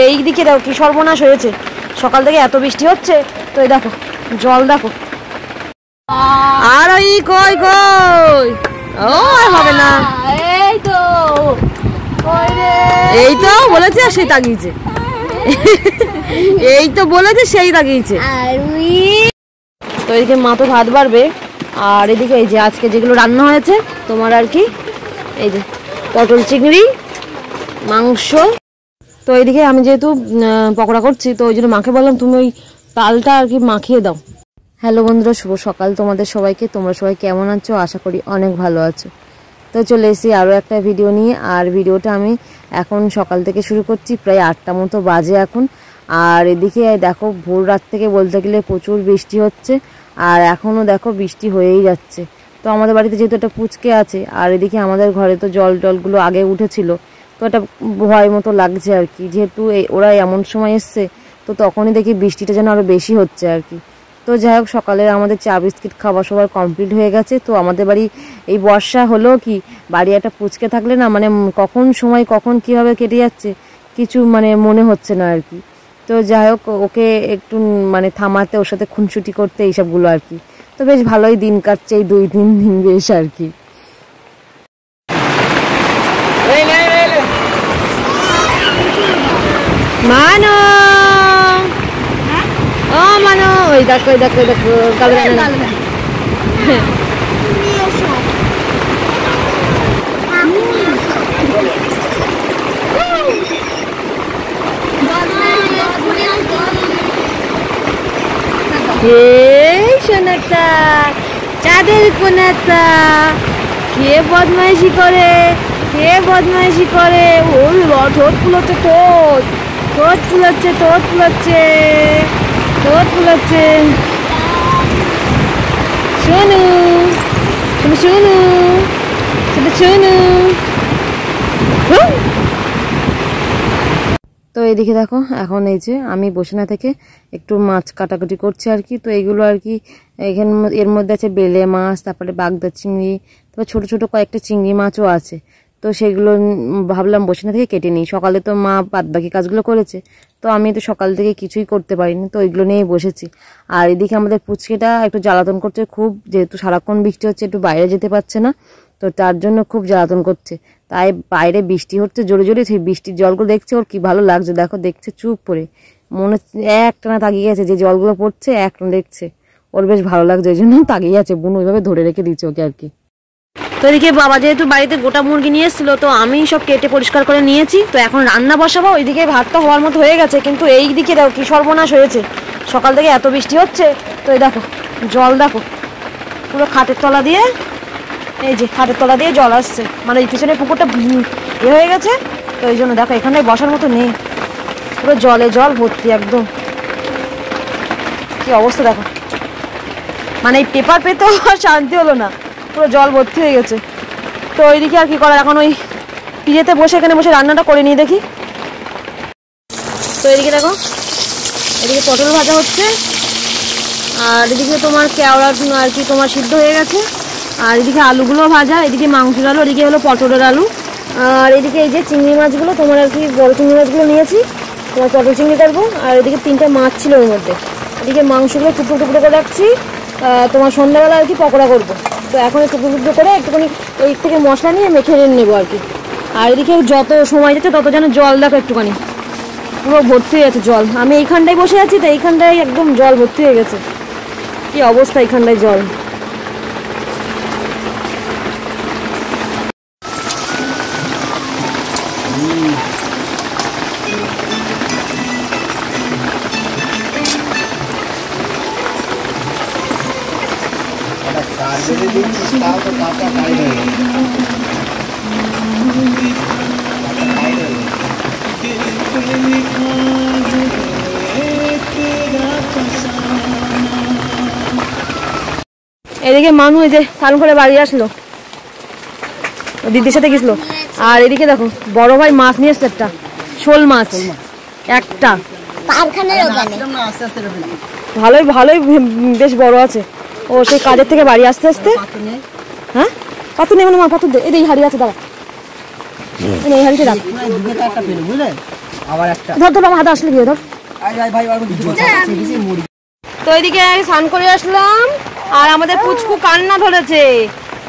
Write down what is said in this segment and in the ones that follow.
এই দিকে দেখো কি সর্বনাশ হয়েছে, সকাল থেকে এত বৃষ্টি হচ্ছে। তো এই দেখো জল দেখো। আর ওই কই কই ও হবে না, এই তো বলেছে সেই তাগিয়েছে, এই তো বলেছে সেই তাগিয়েছে। তো এদিকে মা তো ভাত বাড়বে, আর এদিকে এই যে আজকে যেগুলো রান্না হয়েছে তোমার আর কি, এই যে পটল চিংড়ি মাংস। তো এইদিকে আমি যেহেতু পকোড়া করছি, তো ওই জন্য মাকে বললাম তুমি ওই তালটা আর কি মাখিয়ে দাও। হ্যালো বন্ধুরা, শুভ সকাল তোমাদের সবাইকে। তোমরা সবাই কেমন আছো? আশা করি অনেক ভালো আছো। তো চলে এসেছি আরও একটা ভিডিও নিয়ে। আর ভিডিওটা আমি এখন সকাল থেকে শুরু করছি, প্রায় 8টা মতো বাজে এখন। আর এদিকে দেখো ভোর রাত থেকে বলতে গেলে প্রচুর বৃষ্টি হচ্ছে, আর এখনও দেখো বৃষ্টি হয়েই যাচ্ছে। তো আমাদের বাড়িতে যেহেতু একটা পুচকে আছে, আর এদিকে আমাদের ঘরে তো জলগুলো আগে উঠেছিল, তো একটা ভয় মতো লাগছে আর কি, যেহেতু ওরা এমন সময় এসছে, তো তখনই দেখি বৃষ্টিটা যেন আরও বেশি হচ্ছে আর কি। তো যাই হোক, সকালে আমাদের চা বিস্কিট খাওয়া সবার কমপ্লিট হয়ে গেছে। তো আমাদের বাড়ি এই বর্ষা হলো কি, বাড়ি একটা পুচকে থাকলে না মানে কখন সময় কখন কীভাবে কেটে যাচ্ছে কিছু মানে মনে হচ্ছে না আর কি। তো যাই হোক, ওকে একটু মানে থামাতে, ওর সাথে খুনসুটি করতে এইসবগুলো আর কি। তো বেশ ভালোই দিন কাটছে এই 2-3 দিন বেশ আর কি। মানো ও মানো, ওই দেখো ওই দেখো ওই দেখো সোনাটা চাঁদের কোনাটা কে বদমাইশি করে, কে বদমাইশি করে। ওই ঠোঁট ফুলোচ্ছে, ঠোঁট ফুলোচ্ছে, ঠোঁট ফুলোচ্ছে, ঠোঁট ফুলোচ্ছে। শোনু শোনু শোনু শোনু শোনু। তো এইদিকে দেখো, এখন এই যে আমি বসে না থেকে একটু মাছ কাটাকুটি করছি আর কি। তো এইগুলো আর কি এখানে এর মধ্যে আছে বেলে মাছ, তারপরে বাগদা চিংড়ি, তারপর ছোট ছোট কয়েকটা চিংড়ি মাছও আছে। তো সেগুলো ভাবলাম বসে না থেকে কেটে নিই। সকালে তো মা বাদবাকি কাজগুলো করেছে, তো আমি তো সকাল থেকে কিছুই করতে পারিনি, তো ওইগুলো নিয়েই বসেছি। আর এদিকে আমাদের পুচকেটা একটু জ্বালাতন করছে খুব, যেহেতু সারাক্ষণ বৃষ্টি হচ্ছে, একটু বাইরে যেতে পারছে না, তো তার জন্য খুব জ্বালাতন করছে। তাই বাইরে বৃষ্টি হচ্ছে জোরে জোরে, সেই বৃষ্টির জলগুলো দেখছে, ওর কি ভালো লাগছে দেখো, দেখছে চুপ করে, মনে একটানা তাকিয়ে গেছে, যে জলগুলো পড়ছে একটানা দেখছে, ওর বেশ ভালো লাগছে, ওই জন্য তাকিয়ে আছে। বোন ওইভাবে ধরে রেখে দিচ্ছে ওকে আর কি। তো এদিকে বাবা যেহেতু বাড়িতে গোটা মুরগি নিয়ে এসেছিলো, তো আমি সব কেটে পরিষ্কার করে নিয়েছি। তো এখন রান্না বসাবো। ওইদিকে ভাতটা হওয়ার মতো হয়ে গেছে, কিন্তু এই দিকে দেখো কি সর্বনাশ হয়েছে, সকাল থেকে এত বৃষ্টি হচ্ছে। তো এই দেখো জল দেখো, পুরো খাটের তলা দিয়ে, এই যে খাটের তলা দিয়ে জল আসছে, মানে এই পিছনে পুকুরটা এ হয়ে গেছে। তো এই জন্য দেখো এখানে বসার মতো নেই, পুরো জলে জল ভর্তি একদম, কি অবস্থা দেখো, মানে এই পেপার পেতেও আর শান্তি হলো না, পুরো জল ভর্তি হয়ে গেছে। তো ওইদিকে আর কি করার, এখন ওই পিড়েতে বসে এখানে বসে রান্নাটা করে নিই দেখি। তো এদিকে দেখো, এদিকে পটল ভাজা হচ্ছে, আর এদিকে তোমার কেওড়া আর কি তোমার সিদ্ধ হয়ে গেছে, আর এদিকে আলুগুলো ভাজা, এদিকে মাংসের আলু, এদিকে হলো পটলের আলু, আর এদিকে এই যে চিংড়ি মাছগুলো তোমার আর কি বড় চিংড়ি মাছগুলো নিয়েছি, তোমার পটল চিংড়ি করবো। আর এদিকে 3টা মাছ ছিল ওর মধ্যে, এদিকে মাংসগুলো টুকরো টুকরো করে রাখছি, তোমার সন্ধ্যাবেলা আর কি পকোড়া করবো। তো এখন টুকরো টুকরো করে একটুখানি ওই থেকে মশলা নিয়ে মেখে নেবো আর কি। আর এদিকে যত সময় যাচ্ছে তত যেন জল দেখো একটুখানি পুরো ভর্তি হয়ে গেছে জল। আমি এইখানটায় বসে আছি, তো এইখানটায় একদম জল ভর্তি হয়ে গেছে, কি অবস্থা এইখানটায় জল। এদিকে মানু এই যে স্নান করে বাড়ি আসলো, দিদির সাথে গেছিল। আর এদিকে দেখো বড় ভাই মাছ নিয়ে এসছে, একটা শোল মাছ, একটা ভালোই ভালোই বেশ বড় আছে। ও সেই কাজের থেকে বাড়ি আসতে আসতে, হ্যাঁ পাথর নেই মা, পাথর দে, এই হাড়ি আছে দাঁড়া, এই হাড়িতে রাখ। ধর ধর আমার হাতে আসলে গিয়ে ধর। তো এদিকে স্নান করে আসলাম আর আমাদের পুচকু কান্না ধরেছে,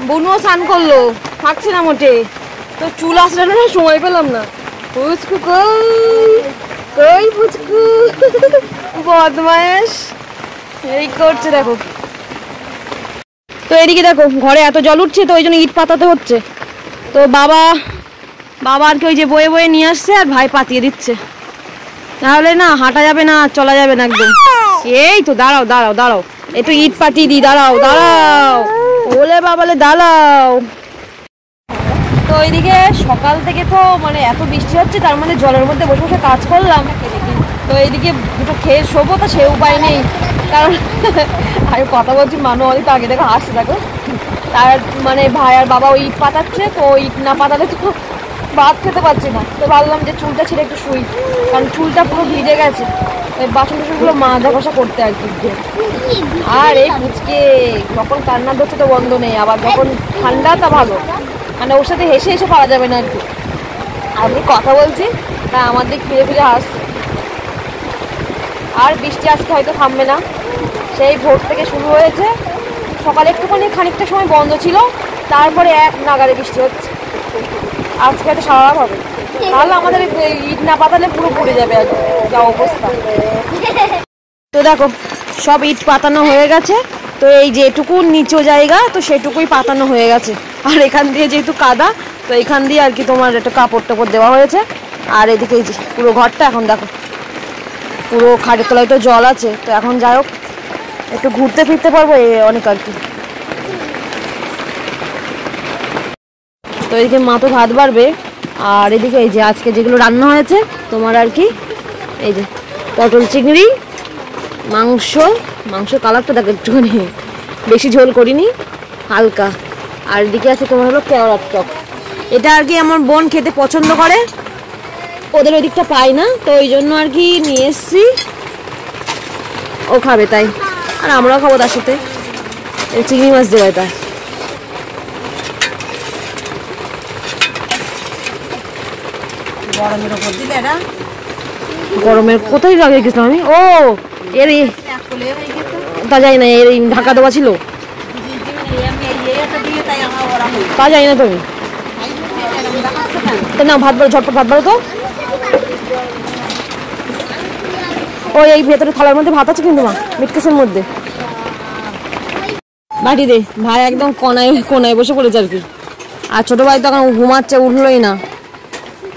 বনুও স্নান করলো, থাকছে না মোটে। তো চুল আসলে না সময় পেলাম না। পুচকু কই কই পুচকু বদমায়েশ এই করছে দেখো। তো এদিকে দেখো ঘরে এত জল উঠছে, তো ওই জন্য ইট পাতাতে হচ্ছে। তো বাবা আর কি ওই যে বয়ে বয়ে নিয়ে আসছে আর ভাই পাতিয়ে দিচ্ছে, তাহলে না হাঁটা যাবে না, চলা যাবে না একদম। এই তো দাঁড়াও দাঁড়াও দাঁড়াও, একটু ইট পাতিয়ে দিই, দাঁড়াও দাঁড়াও, ওলে বাবালে দাঁড়াও। তো ওইদিকে সকাল থেকে তো মানে এত বৃষ্টি হচ্ছে, তার মানে জলের মধ্যে বসে বসে কাজ করলাম। তো এইদিকে দুটো খেয়ে শোবো, তো সে উপায় নেই, কারণ আমি কথা বলছি মানুষ অনেক আগে দেখো হাসতে থাকো। তার মানে ভাই আর বাবা ওই ইট পাতাচ্ছে, তো ইট না পাতালে তো ভাত খেতে পারছি না। তো ভাবলাম যে চুলটা ছেড়ে একটু শুই, কারণ চুলটা পুরো ভিজে গেছে। বাসন টাসনগুলো মাজা ঘষা করতে আর কি। আর এই পুচকে যখন কান্না ধরছে তো বন্ধ নেই, আবার যখন ঠান্ডা তা ভালো, মানে ওর সাথে হেসে হেসে পারা যাবে না আর কি। আমি কথা বলছি তা আমার দিক ফিরে ফিরে হাসছে। আর বৃষ্টি আজকে হয়তো থামবে না, সেই ভোর থেকে শুরু হয়েছে। সকালে একটুখানি খানিকটা সময় বন্ধ ছিল, তারপরে এক নাগারে বৃষ্টি হচ্ছে। আজকে হয়তো সারা রাত হবে, তাহলে আমাদের ইট না পাতালে পুরো পড়ে যাবে আর যা অবস্থা। তো দেখো সব ইট পাতানো হয়ে গেছে, তো এই যেটুকু নিচু জায়গা তো সেটুকুই পাতানো হয়ে গেছে। আর এখান দিয়ে যেহেতু কাদা, তো এখান দিয়ে আর কি তোমার একটা কাপড় টাপড় দেওয়া হয়েছে। আর এদিকে এই যে পুরো ঘরটা এখন দেখো পুরো খাটের তলায় তো জল আছে। তো এখন যাই হোক একটু ঘুরতে ফিরতে পারবো অনেক আর কি। তো এদিকে মা তো ভাত বাড়বে, আর এদিকে এই যে আজকে যেগুলো রান্না হয়েছে তোমার আর কি, এই যে পটল চিংড়ি, মাংস কালারটা দেখো একটুখানি বেশি ঝোল করিনি, হালকা। আর এদিকে আছে তোমার হলো কেওড়ার টক, এটা আর কি আমার বোন খেতে পছন্দ করে, ওদের ওই দিকটা পাই না, তো ওই জন্য আর কি নিয়ে এসছি, ও খাবে তাই, আর আমরাও খাবো তার সাথে। চিংড়ি মাছ দেওয়া এটা গরমের কোথায় লাগিয়ে গেছিলাম আমি, ও এর তা যাই না, এর ঢাকা দেওয়া ছিল তা যাই না তুমি না। ভাত বাড়ো ঝটপট ভাত বাড়ো তো। ওই এই ভেতরে থালার মধ্যে ভাত আছে কিন্তু মা, মিটকেসের মধ্যে বাটি দে। ভাই একদম কোনায় বসে পড়েছে আর কি, আর ছোট ভাই তো এখন ঘুমাচ্ছে, উঠলোই না।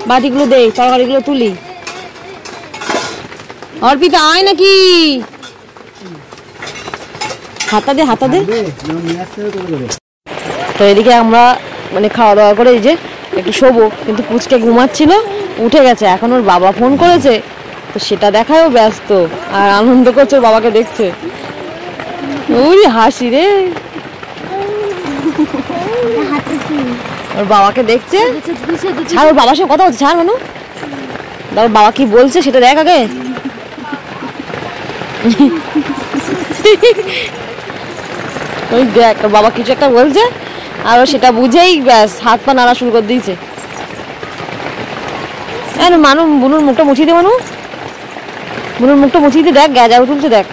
বাটিগুলো দে, তরকারিগুলো তুলি। অর্পিতা আয় নাকি, হাতা দে হাতা দে। তো এদিকে আমরা মানে খাওয়া দাওয়া করে এই যে একটু শোবো, কিন্তু পুচকে ঘুমাচ্ছিল, উঠে গেছে। এখন ওর বাবা ফোন করেছে, তো সেটা দেখায়ও ব্যস্ত, আর আনন্দ করছে ওর বাবাকে দেখছে। ওই হাসি রে, ওর বাবাকে দেখছে। ছাড়, ওর বাবার সঙ্গে কথা হচ্ছে, ছাড় মানু, ওর বাবা কি বলছে সেটা দেখ আগে। ওই দেখ ওর বাবা কিছু একটা বলছে, আর ও সেটা বুঝেই ব্যাস হাত পা নাড়া শুরু করে দিয়েছে। মানু বুনুর মুখটা মুছিয়ে দে, বুনুর মুখটা মুছিয়ে দিয়ে দেখ গ্যাজা তুলছে দেখ।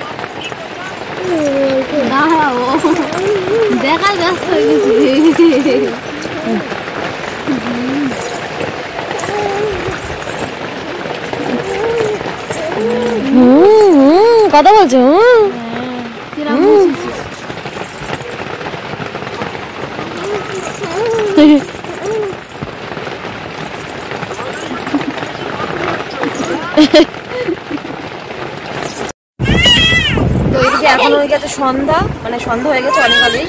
দেখা যাচ্ছে কথা বলছে। তো এদিকে এখন হয়ে গেছে সন্ধ্যা, মানে সন্ধ্যা হয়ে গেছে অনেক আগেই।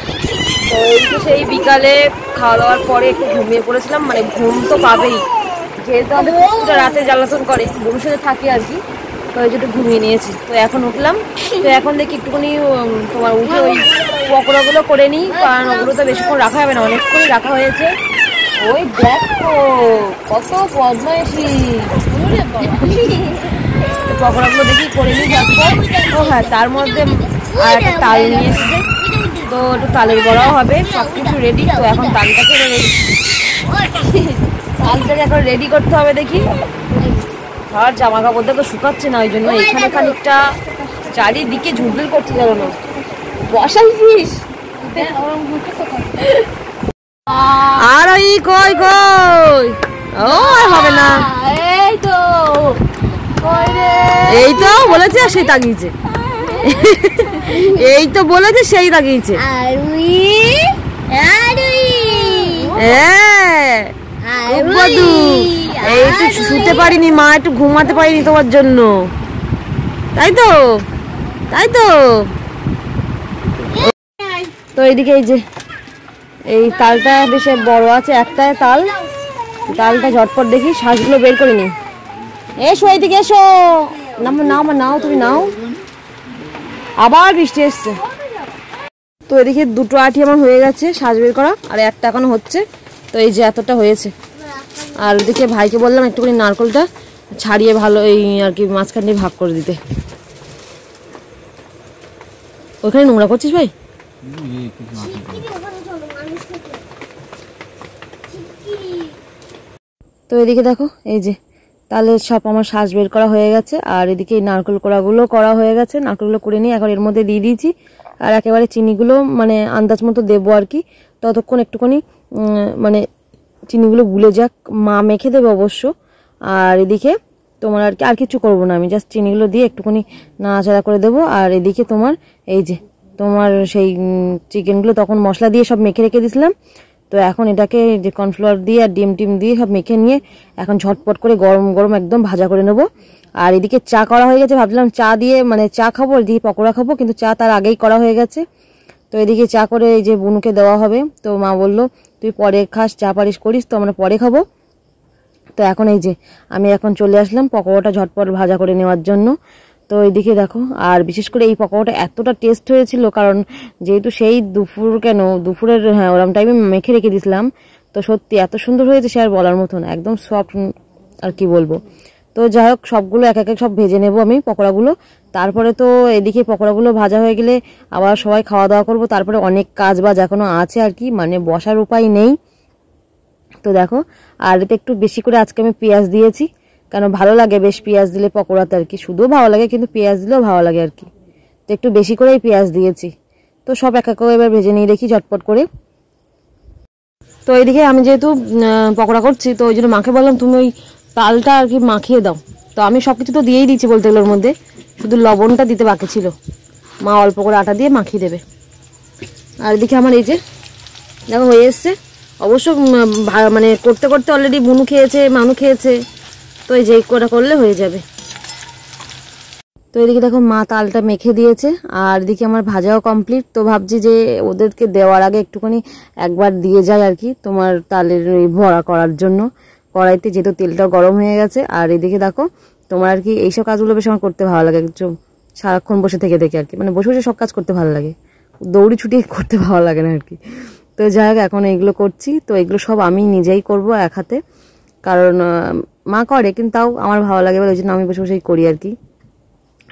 তো এইদিকে সেই বিকালে খাওয়া দাওয়ার পরে একটু ঘুমিয়ে পড়েছিলাম, মানে ঘুম তো পাবেই, যেহেতু আমাদের পুরোটা রাতে জ্বালাতন করে, বড়ুর সাথে থাকি আর কি, তো ওই জন্য ঘুমিয়ে নিয়েছি। তো এখন উঠলাম, তো এখন দেখি একটুখানি তোমার উঠে ওই পকোড়াগুলো করে নিই, কারণ ওগুলো তো বেশিক্ষণ রাখা যাবে না, অনেকক্ষণই রাখা হয়েছে। ওই দেখো কত বদমাইশি, পকোড়াগুলো দেখি করে নিই ঝটপট। ও হ্যাঁ, তার মধ্যে আর একটা তাল নিয়ে এসছে, তো একটু তালের বড়াও হবে, সব কিছু রেডি। তো এখন তালটাকে এখন রেডি করতে হবে, দেখি আর জামা কাপড়টা তো শুকাচ্ছে না, ওই জন্য এখানে খানিকটা চারিদিকে ঝুলঝুল করছে জানো না। বসাইছিস আর ওই কই কই ও হবে না, এই তো বলেছে সেই তাকিয়েছে, এই তো বলেছে সেই তাকিয়েছে। এই তো শুতে পারিনি মা, একটু ঘুমাতে পারিনি তোমার জন্য, তাই তো তাই তো। তো এইদিকে এই যে এই তালটা বেশ বড় আছে, একটাই তাল, তালটা ঝটপট দেখি শ্বাসগুলো বের করে নি। এসো এইদিকে এসো, নাও নাও তুমি নাও, আবার বৃষ্টি এসছে। তো এদিকে দুটো আটি আমার হয়ে গেছে শ্বাস বের করা, আর একটা এখনো হচ্ছে। তো এই যে এতটা হয়েছে। আর ওদিকে ভাইকে বললাম একটুখানি নারকেলটা ছাড়িয়ে ভালো এই আর কি মাঝখান দিয়ে ভাগ করে দিতে। ওখানে নোংরা করছিস ভাই? তো এদিকে দেখো এই যে তাহলে সব আমার শ্বাস বের করা হয়ে গেছে, আর এদিকে এই নারকেল কোড়াগুলো করা হয়ে গেছে। নারকেলগুলো করে নিয়ে এখন এর মধ্যে দিয়ে দিয়েছি, আর একেবারে চিনিগুলো মানে আন্দাজ মতো দেবো আর কি। ততক্ষণ একটুখানি মানে চিনিগুলো গুলে যাক, মা মেখে দেবে অবশ্য। আর এদিকে তোমার আর কি আর কিছু করবো না, আমি জাস্ট চিনিগুলো দিয়ে একটুখানি নাড়াচাড়া করে দেবো। আর এদিকে তোমার এই যে তোমার সেই চিকেনগুলো তখন মশলা দিয়ে সব মেখে রেখে দিয়েছিলাম। তো এখন এটাকে যে কর্নফ্লাওয়ার দিয়ে আর ডিম টিম দিয়ে সব মেখে নিয়ে এখন ঝটপট করে গরম গরম একদম ভাজা করে নেবো। আর এদিকে চা করা হয়ে গেছে, ভাবছিলাম চা দিয়ে মানে চা খাবো, এদিকে পকোড়া খাবো, কিন্তু চা তার আগেই করা হয়ে গেছে। তো এদিকে চা করে এই যে বুনুকে দেওয়া হবে। তো মা বললো তুই পরে খাস, চা পারিস করিস, তো আমরা পরে খাবো। তো এখন এই যে আমি এখন চলে আসলাম পকোড়াটা ঝটপট ভাজা করে নেওয়ার জন্য। তো এইদিকে দেখো, আর বিশেষ করে এই পকোড়াটা এতটা টেস্ট হয়েছিল, কারণ যেহেতু সেই দুপুরের হ্যাঁ ওরম টাইমে মেখে রেখে দিয়েছিলাম। তো সত্যি এত সুন্দর হয়েছে সে আর বলার মতন, একদম সফট আর কি বলবো। তো যাই হোক সবগুলো এক এক সব ভেজে নেব আমি পকোড়াগুলো। তারপরে তো এদিকে পকোড়াগুলো ভাজা হয়ে গেলে আবার সবাই খাওয়া দাওয়া করবো। তারপরে অনেক কাজ বাজ এখনো আছে আর কি, মানে বসার উপায় নেই। তো দেখো, আর এতে একটু বেশি করে আজকে আমি পেঁয়াজ দিয়েছি, কেন ভালো লাগে বেশ পেঁয়াজ দিলে পকোড়াতে আর কি, শুধুও ভালো লাগে কিন্তু পেঁয়াজ দিলেও ভালো লাগে আর কি। তো একটু বেশি করেই পেঁয়াজ দিয়েছি। তো সব এক এক এবার ভেজে নিয়ে দেখি ঝটপট করে। তো এইদিকে আমি যেহেতু পকোড়া করছি, তো ওই জন্য মাকে বললাম তুমি ওই তালটা আর কি মাখিয়ে দাও। তো আমি সব কিছু তো দিয়েই দিচ্ছি বলতে গেলে, ওর মধ্যে শুধু লবণটা দিতে বাকি ছিল, মা অল্প করে আটা দিয়ে মাখিয়ে দেবে। আর এদিকে আমার এই যে দেখো হয়ে এসছে, অবশ্য মানে করতে করতে অলরেডি বুনু খেয়েছে, মানু খেয়েছে। তো এই যে কটা করলে হয়ে যাবে। তো এদিকে দেখো মা তালটা মেখে দিয়েছে, আর এদিকে আমার ভাজাও কমপ্লিট। তো ভাবছি যে ওদেরকে দেওয়ার আগে একটুখানি একবার দিয়ে যায় আর কি, তোমার তালের ভরা করার জন্য কড়াইতে, যেহেতু তেলটা গরম হয়ে গেছে। আর এদিকে দেখো তোমার আর কি এইসব কাজগুলো বেশ আমার করতে ভালো লাগে, একটু সারাক্ষণ বসে থেকে আর কি, মানে বসে বসে সব কাজ করতে ভালো লাগে, দৌড়ি ছুটি করতে ভালো লাগে না আর কি। তো যাই হোক এখন এইগুলো করছি। তো এগুলো সব আমি নিজেই করব এক হাতে, কারণ মা করে কিন্তু তাও আমার ভালো লাগে বলে ওই জন্য আমি বসে বসেই করি আর কি।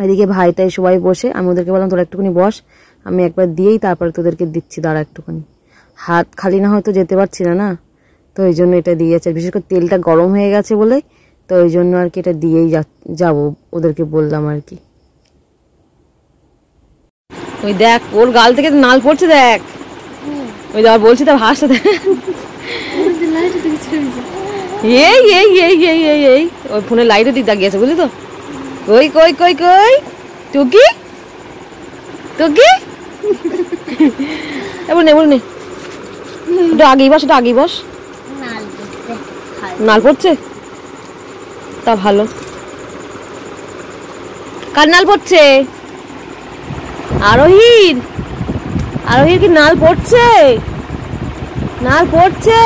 এদিকে ভাইটাই সবাই বসে, আমি ওদেরকে বললাম তোরা একটুখানি বস, আমি একবার দিয়েই তারপরে তোদেরকে দিচ্ছি, দাঁড়া একটুখানি, হাত খালি না হয়তো যেতে পারছি না না, তো ওই জন্য এটা দিয়ে যাচ্ছে। বিশেষ করে তেলটা গরম হয়ে গেছে বলে, তো ওই জন্য আর কি এটা দিয়েই যাবো ওদেরকে বললাম আর কি। ওই দেখ ওর গাল থেকে নাল পড়ছে, দেখ ওই যা বলছি তার হাসতে দেখ, এই এই এই এই এই এই ওই ফোনের লাইটের দিক দাগিয়েছে বুঝলি তো। কই কই কই কই টুকি টুকি এবার নে বল নে, ওটা আগেই বস, ওটা আগেই বস, নাল পড়ছে তা ভালো। কার নাল পড়ছে? আরোহীর, আরোহীর কি নাল পড়ছে? নাল পড়ছে।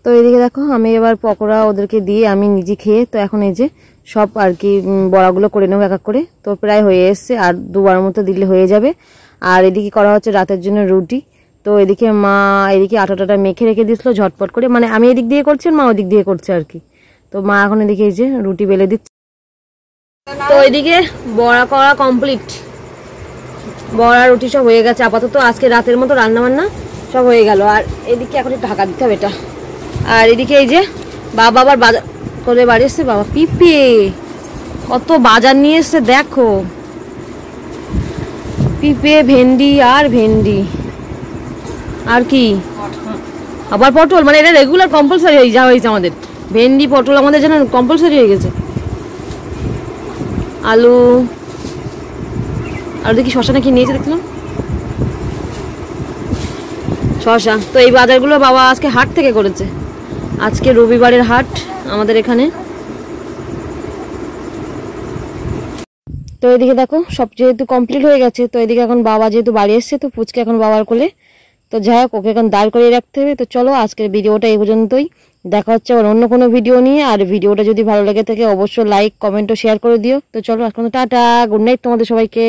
তো এদিকে দেখো আমি এবার পকোড়া ওদেরকে দিয়ে আমি নিজে খেয়ে, তো এখন এই যে সব আর কি বড়াগুলো করে নেবো এক এক করে। তো প্রায় হয়ে এসছে, আর দুবার মতো দিলে হয়ে যাবে। আর এদিকে করা হচ্ছে রাতের জন্য রুটি। তো এদিকে মা এদিকে আটাটা মেখে রেখে দিয়েছিল ঝটপট করে, মানে আমি এদিক দিয়ে করছি মা ওদিক দিয়ে করছে আর কি। তো মা এখন এদিকে এই যে রুটি বেলে দিচ্ছে। তো এদিকে বড়া করা কমপ্লিট, বড়া রুটি সব হয়ে গেছে আপাতত। আজকে রাতের মতো রান্না বান্না সব হয়ে গেল। আর এদিকে এখন ঢাকা দিতে হবে এটা। আর এদিকে এই যে বাবা আবার করে বাড়ি এসছে বাবা। পিঁপড়ে কত বাজার নিয়ে এসছে দেখো, পিঁপড়ে, ভেন্ডি আর ভেন্ডি, আর কি আবার পটল, মানে এটা রেগুলার কম্পালসারি হয়ে যাওয়া হয়েছে আমাদের। ভেন্ডি পটল আমাদের যেন কম্পালসারি হয়ে গেছে। আলু, আর দেখি শশা নাকি নিয়েছে দেখলাম, শশা। তো এই বাজারগুলো বাবা আজকে হাট থেকে করেছে, আজকে রবিবারের হাট আমাদের এখানে। তো এদিকে দেখো সব যেহেতু কমপ্লিট হয়ে গেছে, তো এদিকে এখন বাবা যেহেতু বাড়ি এসছে, তো পুচকে এখন বাবার কোলে, তো যাই হোক ওকে এখন দাঁড় করিয়ে রাখতে হবে। তো চলো আজকের ভিডিওটা এই পর্যন্তই, দেখা হচ্ছে আবার অন্য কোনো ভিডিও নিয়ে। আর ভিডিওটা যদি ভালো লেগে থাকে অবশ্যই লাইক, কমেন্ট ও শেয়ার করে দিও। তো চলো এখন টাটা, গুড নাইট তোমাদের সবাইকে।